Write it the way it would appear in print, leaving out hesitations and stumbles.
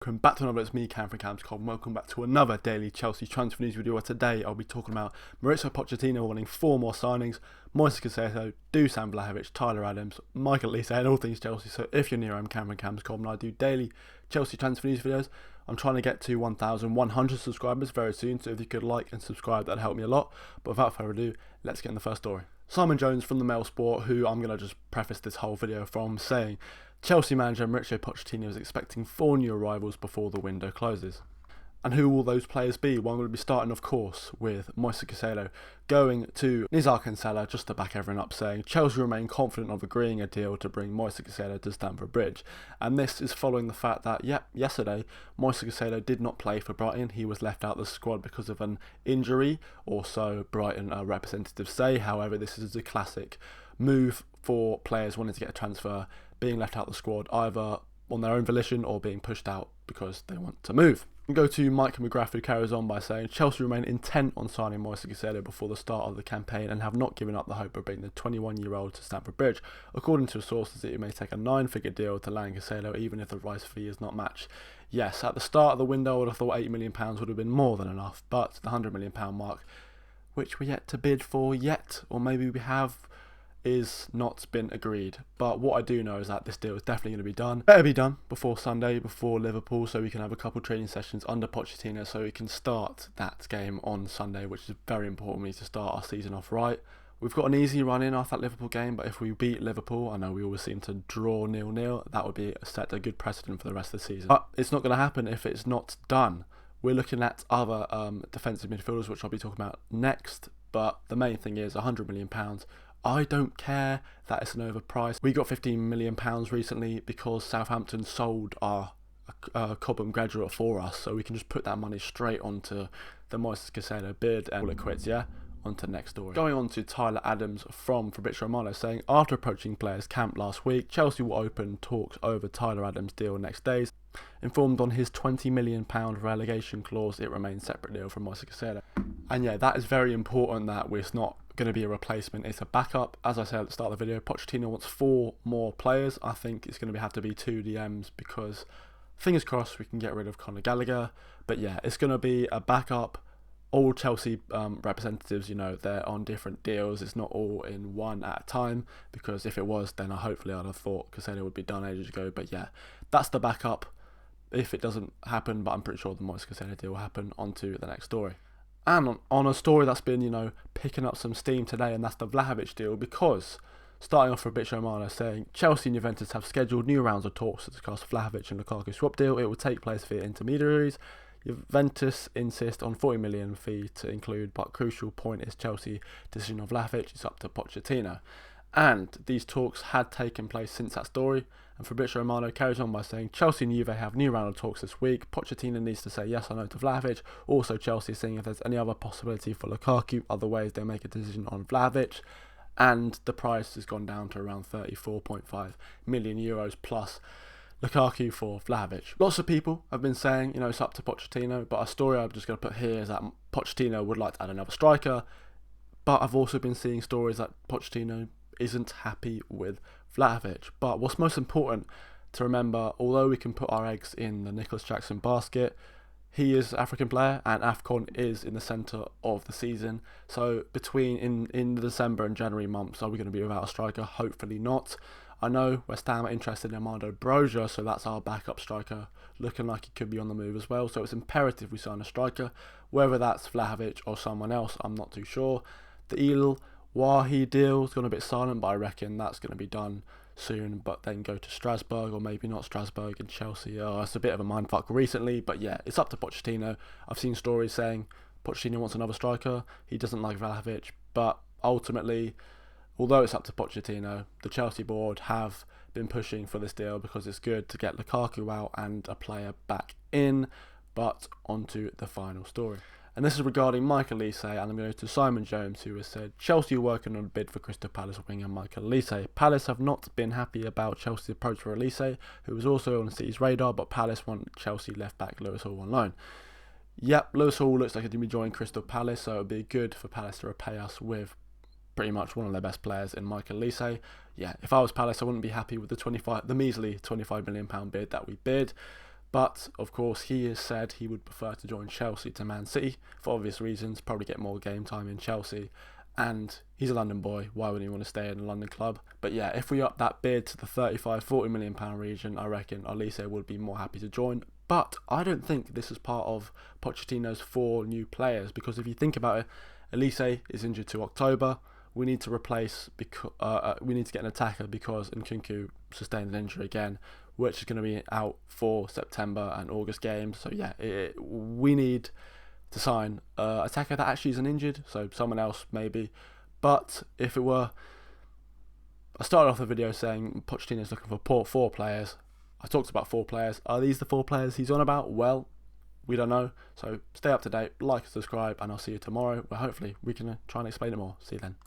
Welcome back to another. It's me, Cam from Camscom. Welcome back to another daily Chelsea transfer news video. Today I'll be talking about Mauricio Pochettino wanting 4 more signings, Moises Caicedo, Dusan Vlahovic, Tyler Adams, Michael Olise, and all things Chelsea. So if you're new, I'm Cam from Camscom and I do daily Chelsea transfer news videos. I'm trying to get to 1,100 subscribers very soon, so if you could like and subscribe, that'd help me a lot. But without further ado, let's get in the first story. Simon Jones from the Mail Sport, who I'm going to just preface this whole video from, saying Chelsea manager Mauricio Pochettino is expecting 4 new arrivals before the window closes. And who will those players be? Well, I'm going to be starting, of course, with Moises Caicedo going to Nizar Cancela, just to back everyone up, saying Chelsea remain confident of agreeing a deal to bring Moises Caicedo to Stamford Bridge. And this is following the fact that, yesterday, Moises Caicedo did not play for Brighton. He was left out of the squad because of an injury, or so Brighton representatives say. However, this is a classic move for players wanting to get a transfer, being left out of the squad, either on their own volition or being pushed out because they want to move. We go to Mike McGrath, who carries on by saying Chelsea remain intent on signing Moises Caicedo before the start of the campaign and have not given up the hope of bringing the 21-year-old to Stamford Bridge. According to sources, it may take a 9-figure deal to land Caicedo even if the rice fee is not matched. Yes, at the start of the window I would have thought £80 million would have been more than enough, but the £100 million mark, which we're yet to bid for yet, or maybe we have, is not been agreed. But what I do know is that this deal is definitely going to be done. Better be done before Sunday, before Liverpool, so we can have a couple training sessions under Pochettino so we can start that game on Sunday, which is very important for me to start our season off right. We've got an easy run in after that Liverpool game, but if we beat Liverpool, I know we always seem to draw 0-0, that would be set a good precedent for the rest of the season. But it's not going to happen if it's not done. We're looking at other defensive midfielders, which I'll be talking about next, but the main thing is £100 million. I don't care that it's an overpriced. We got £15 million recently because Southampton sold our Cobham graduate for us, so we can just put that money straight onto the Moises Caicedo bid and call it quits, yeah? On to the next story. Going on to Tyler Adams from Fabrizio Romano, saying after approaching players camp last week, Chelsea will open talks over Tyler Adams' deal next days. Informed on his £20 million relegation clause, it remains separate deal from Moises Caicedo. And yeah, that is very important that it's not going to be a replacement, it's a backup. As I said at the start of the video, Pochettino wants 4 more players. I think it's going to have to be 2 DMs because fingers crossed we can get rid of Conor Gallagher. But yeah, it's going to be a backup. All Chelsea representatives, you know, they're on different deals. It's not all in one at a time, because if it was, then hopefully I'd have thought Caicedo would be done ages ago. But yeah, that's the backup if it doesn't happen, but I'm pretty sure the Moises Caicedo deal will happen. On to the next story. And on a story that's been, you know, picking up some steam today, and that's the Vlahovic deal, because starting off for Fabrizio Romano saying Chelsea and Juventus have scheduled new rounds of talks to discuss Vlahovic and Lukaku swap deal. It will take place via intermediaries. Juventus insist on £40 million fee to include, but crucial point is Chelsea decision of Vlahovic is up to Pochettino. And these talks had taken place since that story, and Fabrizio Romano carries on by saying Chelsea and Juve have new round of talks this week. Pochettino needs to say yes or no to Vlahovic. Also, Chelsea is seeing if there's any other possibility for Lukaku, otherwise they'll make a decision on Vlahovic. And the price has gone down to around €34.5 million plus Lukaku for Vlahovic. Lots of people have been saying, you know, it's up to Pochettino, but a story I'm just going to put here is that Pochettino would like to add another striker, but I've also been seeing stories that Pochettino isn't happy with Vlahovic. But what's most important to remember, although we can put our eggs in the Nicholas Jackson basket, he is an African player and AFCON is in the centre of the season. So between in the December and January months, are we going to be without a striker? Hopefully not. I know West Ham are interested in Armando Broja, so that's our backup striker, looking like he could be on the move as well. So it's imperative we sign a striker, whether that's Vlahovic or someone else, I'm not too sure. The El Wahi deal is gone a bit silent, but I reckon that's going to be done soon, but then go to Strasbourg, or maybe not Strasbourg and Chelsea. It's a bit of a mindfuck recently, but yeah, it's up to Pochettino. I've seen stories saying Pochettino wants another striker, he doesn't like Vlahovic, but ultimately, although it's up to Pochettino, the Chelsea board have been pushing for this deal because it's good to get Lukaku out and a player back in. But onto the final story. And this is regarding Michael Olise, and I'm going to go to Simon Jones, who has said Chelsea are working on a bid for Crystal Palace winger Michael Olise. Palace have not been happy about Chelsea's approach for Olise, who was also on the City's radar, but Palace want Chelsea left back Lewis Hall on loan. Yep, Lewis Hall looks like he's going to be joining Crystal Palace, so it would be good for Palace to repay us with pretty much one of their best players in Michael Olise. Yeah, if I was Palace, I wouldn't be happy with the measly £25 million bid that we bid. But of course, he has said he would prefer to join Chelsea to Man City for obvious reasons. Probably get more game time in Chelsea, and he's a London boy. Why would he want to stay in a London club? But yeah, if we up that bid to the 35, 40 million pound region, I reckon Olise would be more happy to join. But I don't think this is part of Pochettino's 4 new players, because if you think about it, Olise is injured to October. We need to replace we need to get an attacker because Nkunku sustained an injury again, which is going to be out for September and August games. So yeah, we need to sign an attacker that actually isn't injured, so someone else maybe. But if it were, I started off the video saying Pochettino's looking for 4 players. I talked about 4 players. Are these the 4 players he's on about? Well, we don't know. So stay up to date, like and subscribe, and I'll see you tomorrow, where hopefully we can try and explain it more. See you then.